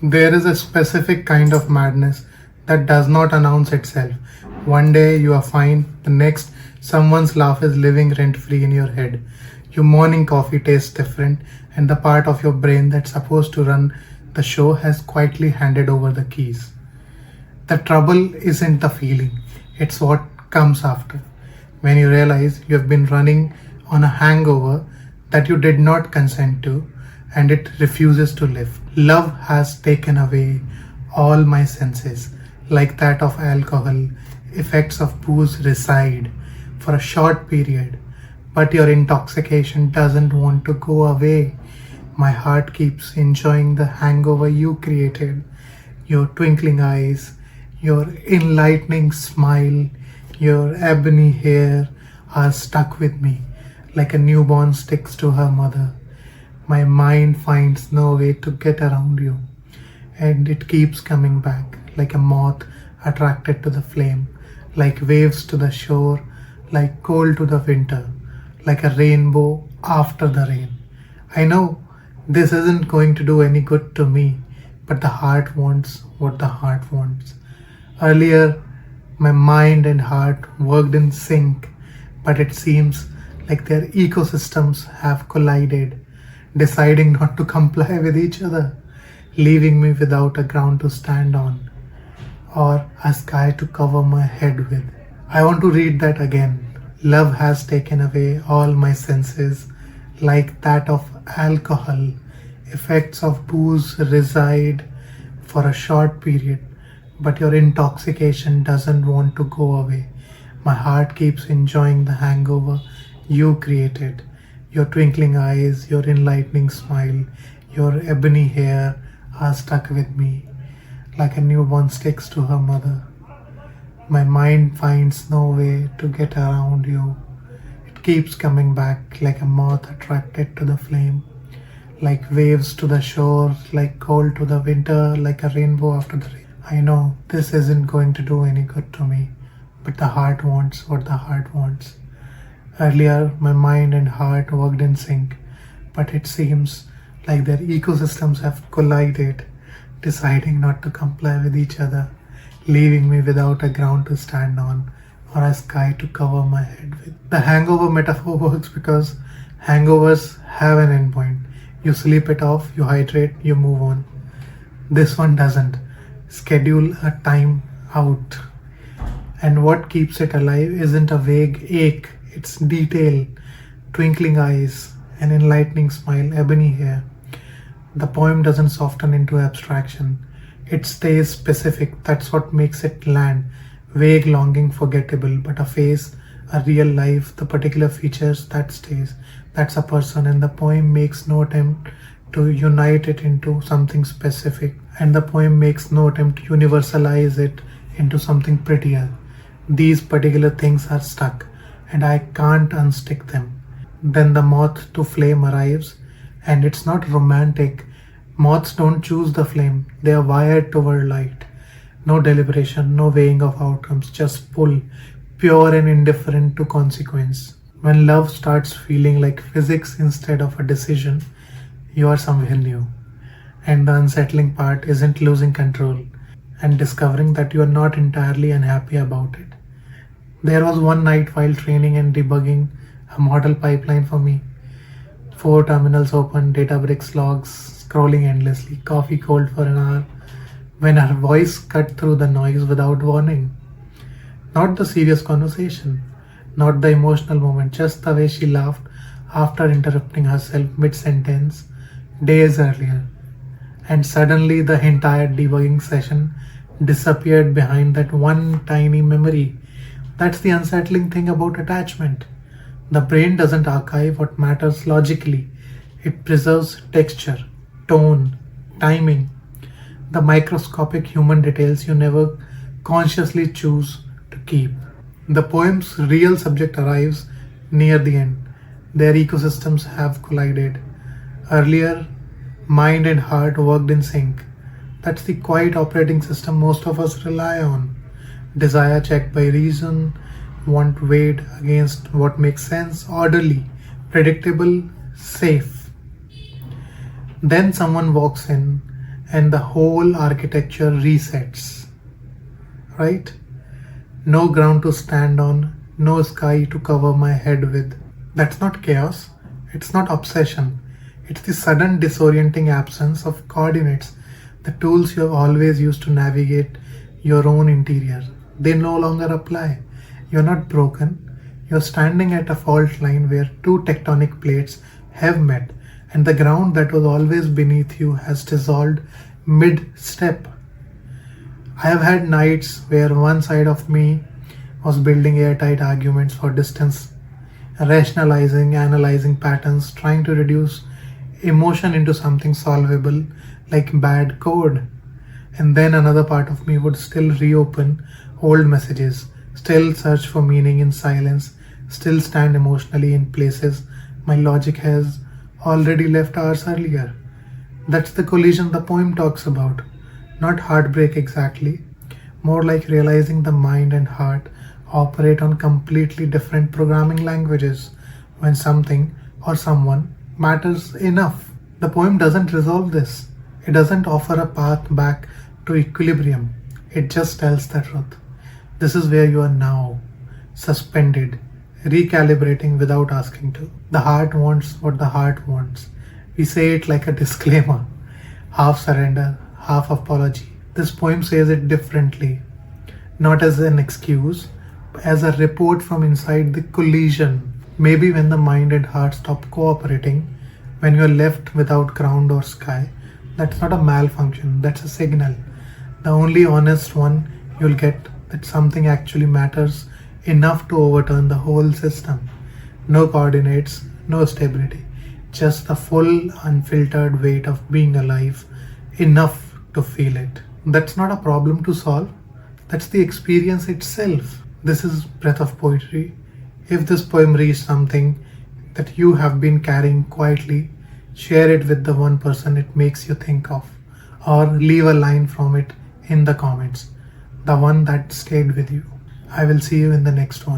There is a specific kind of madness that does not announce itself. One day you are fine, the next, someone's laugh is living rent free in your head. Your morning coffee tastes different, and the part of your brain that's supposed to run the show has quietly handed over the keys. The trouble isn't the feeling, it's what comes after. When you realize you have been running on a hangover that you did not consent to and it refuses to live. Love has taken away all my senses, like that of alcohol. Effects of booze reside for a short period, but your intoxication doesn't want to go away. My heart keeps enjoying the hangover you created. Your twinkling eyes, your enlightening smile, your ebony hair are stuck with me like a newborn sticks to her mother. My mind finds no way to get around you, and it keeps coming back like a moth attracted to the flame, like waves to the shore, like cold to the winter, like a rainbow after the rain. I know this isn't going to do any good to me, but the heart wants what the heart wants. Earlier, my mind and heart worked in sync, but it seems like their ecosystems have collided, deciding not to comply with each other, leaving me without a ground to stand on or a sky to cover my head with. I want to read that again. Love has taken away all my senses, like that of alcohol. Effects of booze reside for a short period, but your intoxication doesn't want to go away. My heart keeps enjoying the hangover you created. Your twinkling eyes, your enlightening smile, your ebony hair are stuck with me like a newborn sticks to her mother. My mind finds no way to get around you. It keeps coming back like a moth attracted to the flame, like waves to the shore, like cold to the winter, like a rainbow after the rain. I know this isn't going to do any good to me, but the heart wants what the heart wants. Earlier, my mind and heart worked in sync, but it seems like their ecosystems have collided, deciding not to comply with each other, leaving me without a ground to stand on or a sky to cover my head with. The hangover metaphor works because hangovers have an endpoint. You sleep it off, you hydrate, you move on. This one doesn't. Schedule a time out. And what keeps it alive isn't a vague ache, it's detail, twinkling eyes, an enlightening smile, ebony hair. The poem doesn't soften into abstraction. It stays specific. That's what makes it land. Vague longing, forgettable, but a face, a real life, the particular features that stays. That's a person, and the poem makes no attempt to unite it into something specific, and the poem makes no attempt to universalize it into something prettier. These particular things are stuck, and I can't unstick them. Then the moth to flame arrives, and it's not romantic. Moths don't choose the flame, they are wired toward light. No deliberation, no weighing of outcomes, just pull, pure and indifferent to consequence. When love starts feeling like physics instead of a decision, you are somewhere new. And the unsettling part isn't losing control and discovering that you are not entirely unhappy about it. There was one night while training and debugging a model pipeline for me. 4 terminals open, Databricks logs, scrolling endlessly, coffee cold for an hour, when her voice cut through the noise without warning. Not the serious conversation, not the emotional moment, just the way she laughed after interrupting herself mid-sentence days earlier. And suddenly the entire debugging session disappeared behind that one tiny memory. That's the unsettling thing about attachment. The brain doesn't archive what matters logically. It preserves texture, tone, timing, the microscopic human details you never consciously choose to keep. The poem's real subject arrives near the end. Their ecosystems have collided. Earlier, mind and heart worked in sync. That's the quiet operating system most of us rely on. Desire checked by reason, want weighed against what makes sense, orderly, predictable, safe. Then someone walks in, and the whole architecture resets, right? No ground to stand on, no sky to cover my head with. That's not chaos, it's not obsession, it's the sudden disorienting absence of coordinates, the tools you have always used to navigate your own interior. They no longer apply. You're not broken, you're standing at a fault line where two tectonic plates have met, and the ground that was always beneath you has dissolved mid step. I have had nights where one side of me was building airtight arguments for distance, rationalizing, analyzing patterns, trying to reduce emotion into something solvable like bad code. And then another part of me would still reopen old messages, still search for meaning in silence, still stand emotionally in places my logic has already left hours earlier. That's the collision the poem talks about. Not heartbreak exactly, more like realizing the mind and heart operate on completely different programming languages when something or someone matters enough. The poem doesn't resolve this. It doesn't offer a path back to equilibrium. It just tells the truth. This is where you are now, suspended, recalibrating without asking to. The heart wants what the heart wants. We say it like a disclaimer, half surrender, half apology. This poem says it differently, not as an excuse, but as a report from inside the collision. Maybe when the mind and heart stop cooperating, when you're left without ground or sky, that's not a malfunction, that's a signal. The only honest one you'll get that something actually matters enough to overturn the whole system. No coordinates, no stability, just the full unfiltered weight of being alive, enough to feel it. That's not a problem to solve, that's the experience itself. This is breath of poetry. If this poem reads something that you have been carrying quietly, share it with the one person it makes you think of, or leave a line from it in the comments, the one that stayed with you. I will see you in the next one.